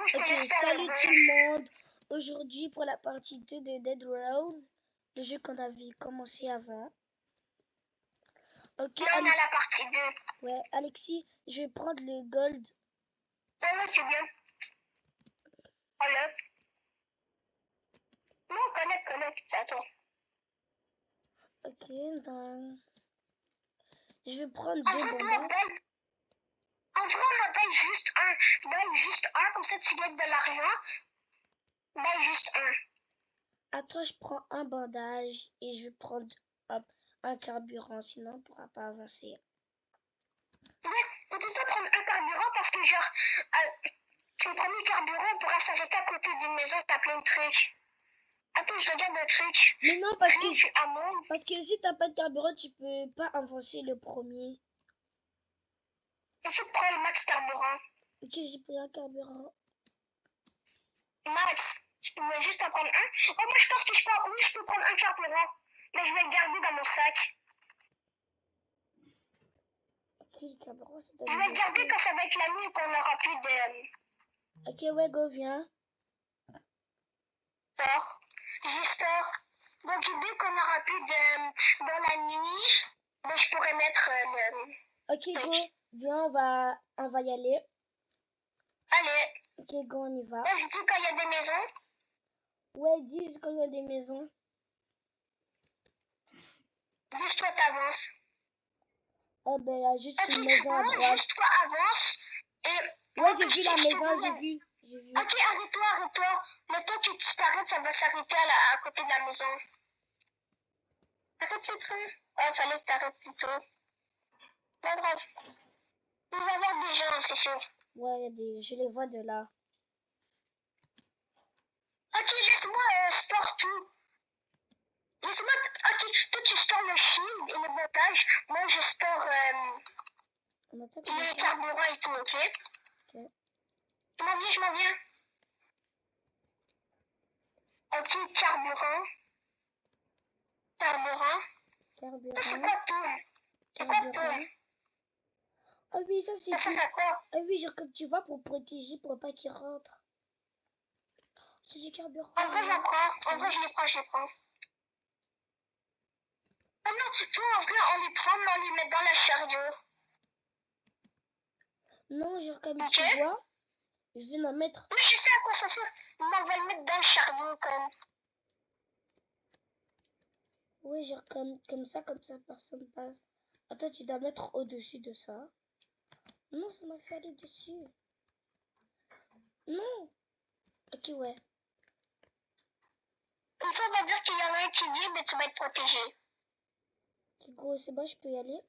Moi, je te Ok, laisse faire salut le tout vol. le monde. Aujourd'hui, pour la partie 2 de Dead World, le jeu qu'on avait commencé avant. Ok, Là, on a la partie 2. ouais, Alexis, je vais prendre le gold. Ouais, c'est bien. Voilà. Non, connecte, c'est à toi. Ok, je vais prendre En 2 vrai, bandages. on en baille juste un. Baille juste un, comme ça tu gagnes de l'argent. Baille juste un. Attends, je prends un bandage et je vais prendre un carburant, sinon on ne pourra pas avancer. Ouais, on peut pas prendre un carburant parce que genre, le premier carburant, on pourra s'arrêter à côté d'une maison, t'as plein de trucs. Attends, je regarde le truc. Mais non, parce que si t'as pas de carburant, tu peux pas avancer le premier. Il faut prendre le max carburant. Ok, j'ai pris un carburant. Max, tu peux juste en prendre un. Oh, moi je pense que je peux prendre un carburant. Mais je vais le garder dans mon sac. Ok, le carburant, c'est Je vais le garder quand ça va être la nuit et qu'on n'aura plus de... Ok, ouais, go, viens. Store. J'ai store. Donc dès qu'on n'aura plus de... Dans la nuit, ben, je pourrais mettre le... Ok, go, viens, on va y aller. Allez. Ok, go, on y va. Là, je dis quand il y a des maisons. Ouais, dis quand il y a des maisons. Juste toi, t'avances. Oh, ben, il y a juste Ok, une maison à moi, droite. juste toi, avance. Et... Ouais, moi, j'ai vu la maison, j'ai vu. Ok, arrête-toi. Le temps que tu t'arrêtes, ça va s'arrêter à côté de la maison. Arrête le truc. Oh, fallait que t'arrêtes plus tôt. Pas grave. Il va y avoir des gens, c'est sûr. Ouais, je les vois de là. Ok, laisse-moi store tout. Laisse-moi... Ok, toi tu stores le shield et le blocage. Moi je store le carburant et tout, ok? Ok. Je m'en viens. Ok, carburant. Ça c'est quoi tool? C'est quoi tool? Ah oui, ça c'est Ça sert à quoi? Ah oui, genre comme tu vois, pour protéger, pour pas qu'ils rentrent. C'est du carburant. En vrai, j'en prends. En vrai, je les prends. Ah non, toi, en vrai, on les prend, mais on les met dans la chariot. Non, genre comme tu vois, je vais en mettre. Oui, je sais à quoi ça sert. Mais on va le mettre dans le chariot, comme. Oui, genre comme ça, personne passe. Attends, tu dois mettre au-dessus de ça. Non, ça m'a fait aller dessus. Non. Ok, ouais. Comme ça, on va dire qu'il y en a un qui vit, mais tu vas être protégé. Ok, gros, c'est bon, je peux y aller?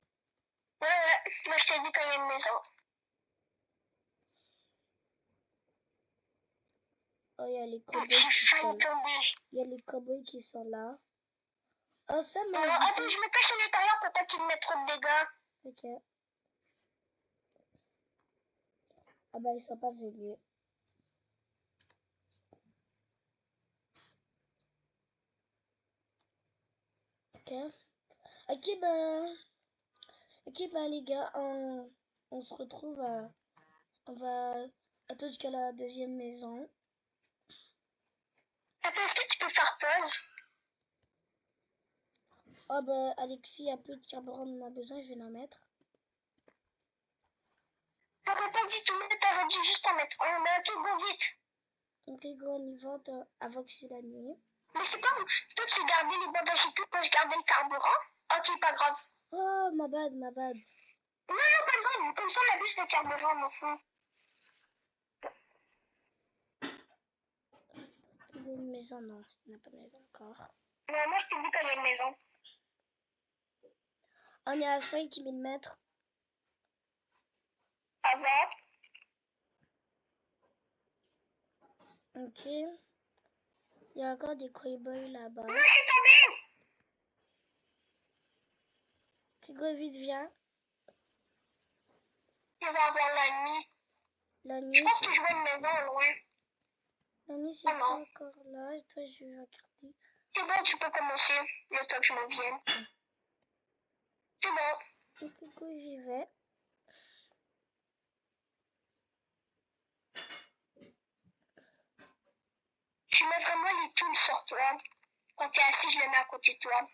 Ouais. Moi, je t'ai dit quand il y a une maison. Oh, il y a les cowboys qui sont là. Il y a les cowboys qui sont là. Oh, ça m'a Non, attends, je me cache à l'intérieur pour pas qu'il me mette trop de dégâts. Ok. Ah bah, ils sont pas venus. Ok. Ok, ben les gars, on se retrouve on va attendre jusqu'à la deuxième maison. Attends, est-ce que tu peux faire pause? Oh bah Alexis a plus de carburant, on en a besoin, je vais en mettre. T'aurais pas dit tout, mais t'aurais dit juste en mettre un. Mais ok, go vite. Ok, go, on y va avant que c'est la nuit. Mais c'est pas... Toi, tu gardais les bandages et tout, moi, je gardais le carburant. Ok, pas grave. Oh, ma bad. Non, pas grave. Comme ça, on abuse de carburant, on m'en fout. Il y a une maison, non, il n'y a pas de maison encore. Non, moi, je t'ai dit qu'il y a une maison. On est à 5000 mètres. Ah ouais? Ok. Il y a encore des cowboys là-bas. Non, je suis tombée! Ok, go, vite, viens. On va avoir la nuit. La nuit, je pense que je vois une maison au loin. La nuit, c'est pas encore là. Attends, je vais regarder. C'est bon, tu peux commencer. Le temps que je m'en vienne. C'est bon. Ok, go, j'y vais. sur toi. Quand tu es assis, je le mets à côté de toi.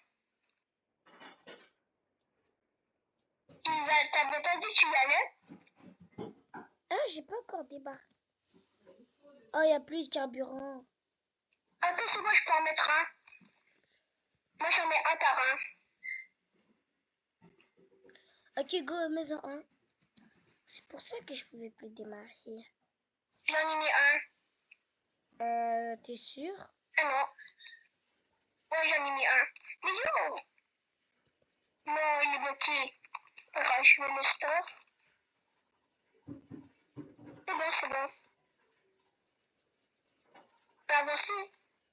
T'avais pas dit que tu y allais? Ah, j'ai pas encore débarqué. Oh, il n'y a plus de carburant. Ok, c'est bon, je peux en mettre un. Moi, j'en mets un par un. Ok, go, mets-en un. C'est pour ça que je pouvais plus démarrer. J'en ai mis un. T'es sûr? Ah non. Ouais, j'en ai mis un. Mais non! Non, il est bloqué. Attends, je mets le store. C'est bon. T'as avancé?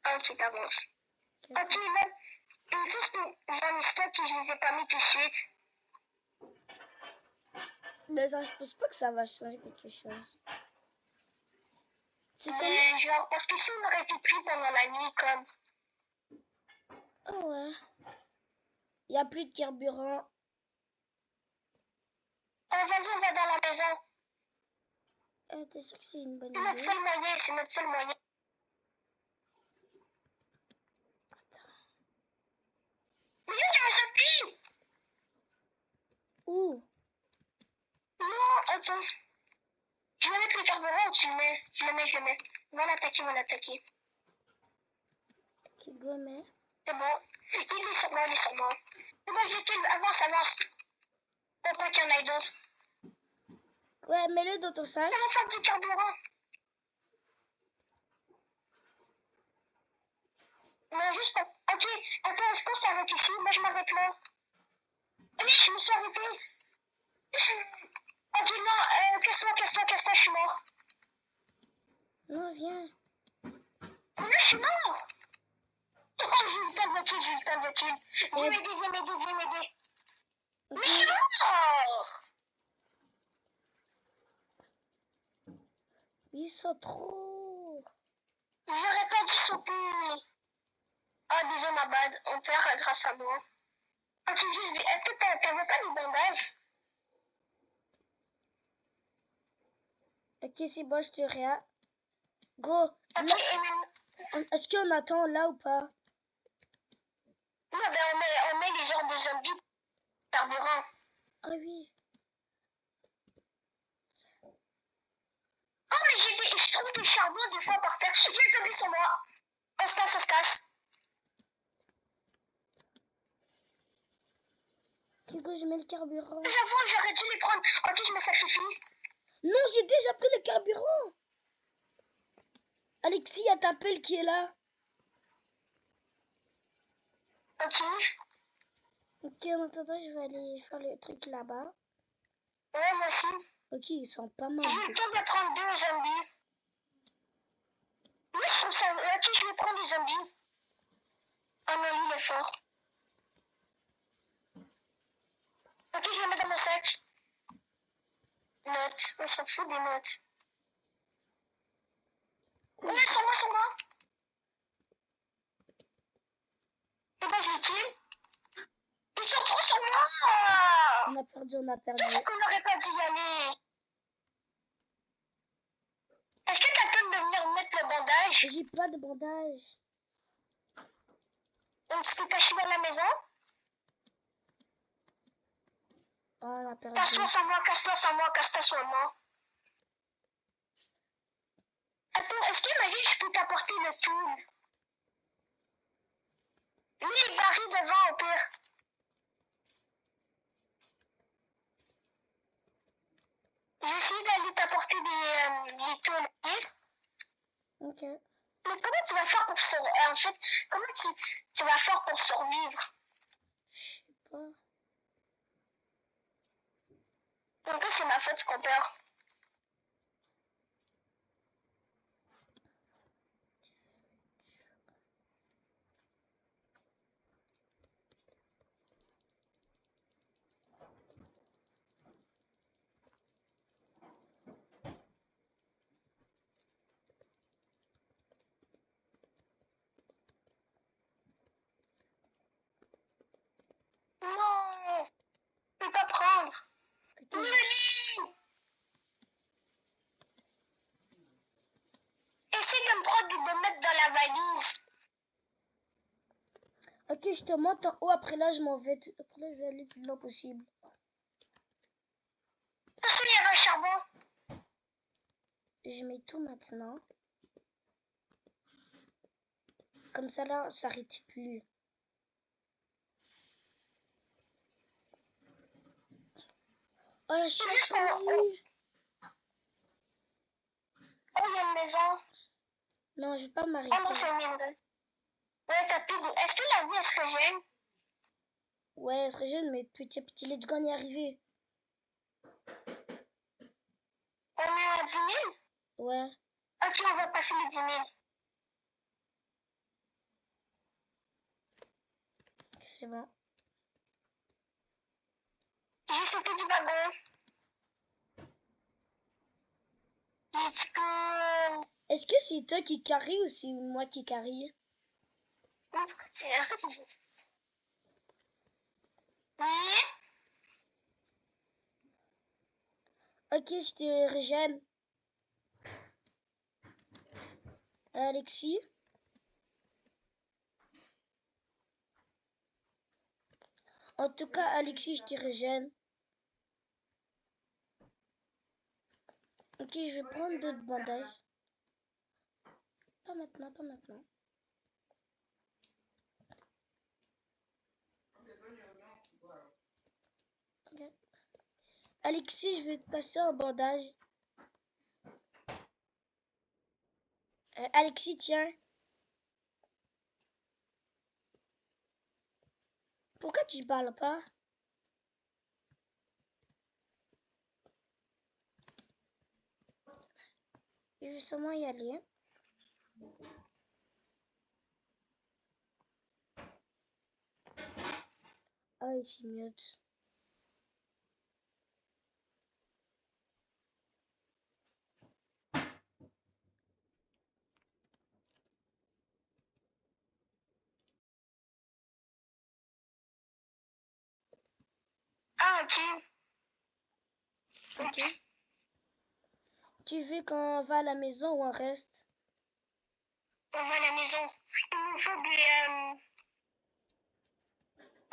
Ah, ok, t'avances. Ok, là, une chose que j'en ai stock et je les ai pas mis tout de suite. Mais ça, je pense pas que ça va changer quelque chose. C'est seulement... Genre, parce que si on aurait été pris pendant la nuit, comme... Oh ouais. Il n'y a plus de carburant. Vas-y, on va dans la maison. T'es sûr que c'est une bonne C'est notre idée? seul moyen, c'est notre seul moyen. Mais il y a un zombie! Où? Non, attends. Je vais mettre le carburant ou tu le mets? Je le mets. On va l'attaquer. Ok, go, mais... C'est bon. Il est sur moi. C'est bon, je le kill. Avance. Faut pas qu'il y en ait d'autres. Ouais, mets-le dans ton sac. Ça va faire du carburant. Non, juste... Ok, attends, est-ce qu'on s'arrête ici? Moi, je m'arrête là. Oui, je me suis arrêté. Ok, non, casse-toi, je suis mort. Non, viens. Non, je suis mort. Oh, j'ai eu le temps de voiture. Viens m'aider. Mais je suis mort. Ils sont trop... J'aurais pas dû sauter. Ah, désolé, ma bad. On perd grâce à moi. Ok, juste, est-ce que t'avais pas de bandage? Ok, c'est bon, je te réa. Go, Ok, là, et maintenant... est-ce qu'on attend là ou pas? Non, ben on met les genres de zombies carburant. Ah oui. Oh, mais je trouve des charbons des fois par terre. Les zombies sur moi. On se casse. Ok, go, je mets le carburant. J'avoue, j'aurais dû les prendre. Ok, je me sacrifie. Non, j'ai déjà pris le carburant. Alexis, il y a ta pelle qui est là. Ok. Ok, en attendant, je vais aller faire le truc là-bas. Ouais, moi aussi. Ok, ils sont pas mal. J'ai eu le temps de prendre 2 zombies. Oui, je trouve ça. Ok, je vais prendre les zombies. Oh non, lui, il est fort. Ok, je les mets dans mon sac. Notes. On s'en fout des notes. Ouais, sur moi. C'est bon, je les kill. Ils sont trop sur moi. On a perdu. C'est ça qu'on n'aurait pas dû y aller. Est-ce que t'as le temps de venir mettre le bandage? J'ai pas de bandage. On s'est caché dans la maison? Oh, on a perdu. Casse-toi sans moi. Attends, est-ce qu'imagine je peux t'apporter le tool? Mets les barils devant au pire. J'ai essayé d'aller t'apporter les tools, ok? Ok. Mais comment tu vas faire pour survivre? En fait, comment tu vas faire pour survivre? Je sais pas. En plus, c'est ma faute qu'on perd. Non! Je peux pas prendre. Ok, Lily! Essaye de me mettre dans la valise. Ok, je te monte en haut. Après là, je m'en vais. Après là, je vais aller le plus loin possible. Parce qu'il y avait un charbon. Je mets tout maintenant. Comme ça, là, ça s'arrête plus. Oh, la chance Juste qu'on a eu. Oh, il y a une maison. Non, je vais pas Oh non, m'arrêter. c'est une mine. Ouais, t'as plus de... Est-ce que la vie, elle se régène? Ouais, très jeune, mais petit à petit, let's go, on y est arrivé. On est à 10 000? Ouais, Ok, on va passer les 10 000. c'est bon. J'ai sauté du wagon. Let's go. Est-ce que c'est toi qui carry ou c'est moi qui carry? C'est un peu plus. Oui. Ok, je te régène. Alexis? En tout cas, Alexis, je te régène. Ok, je vais prendre d'autres bandages. Pas maintenant, pas maintenant. Okay. Alexis, je vais te passer un bandage. Alexis, tiens. Pourquoi tu parles pas? Je vais seulement y aller. Ah, il s'est mute. Ah, ok. Ok. Tu veux qu'on va à la maison ou on reste? On va à la maison. Il nous faut des...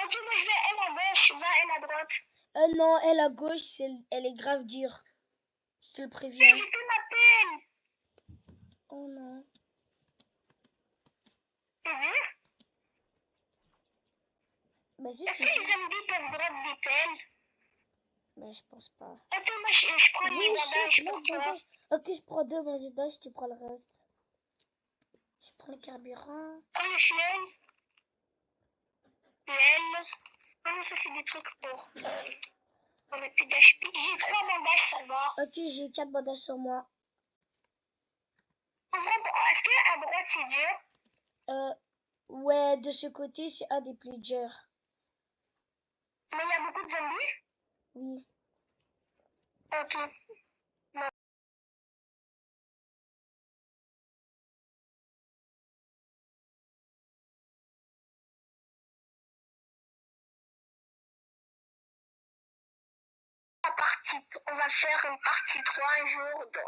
Ok, moi je vais elle à gauche, va elle à droite. Non, elle à gauche, elle est grave dure. Je te le préviens. J'ai plus ma pelle. Oh non. T'as vu? Bah si Est-ce tu que veux. les zombies peuvent drop des pelles? Bah je pense pas. Ok, moi je prends Oui, mes bandages chute, pour l'autre toi. bandage. Ok, je prends deux bandages, tu prends le reste. Je prends le carburant. Prends le chien. L'aile. Ah non, ça c'est des trucs pour... on a plus d'HP. J'ai 3 bandages, ça va. Ok, j'ai 4 bandages sur moi. En vrai, est-ce qu'à droite c'est dur? Ouais, de ce côté, c'est un des plus durs. Mais il y a beaucoup de zombies? Oui. Ok. Non. On va faire une partie 3 un jour, donc...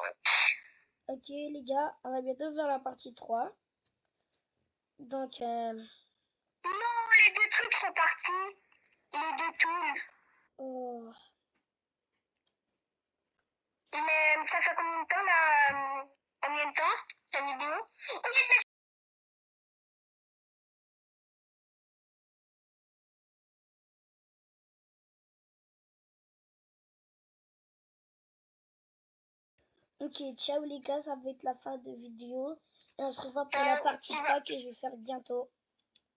Ok, les gars, on va bientôt faire la partie 3. Donc, Non, les deux trucs sont partis. Les deux tools. oh. Mais ça fait combien de temps là? Combien de temps la vidéo? Oh, il y a une maison. Ok, ciao les gars, ça va être la fin de vidéo. Et on se revoit pour la partie 3 que je vais faire bientôt.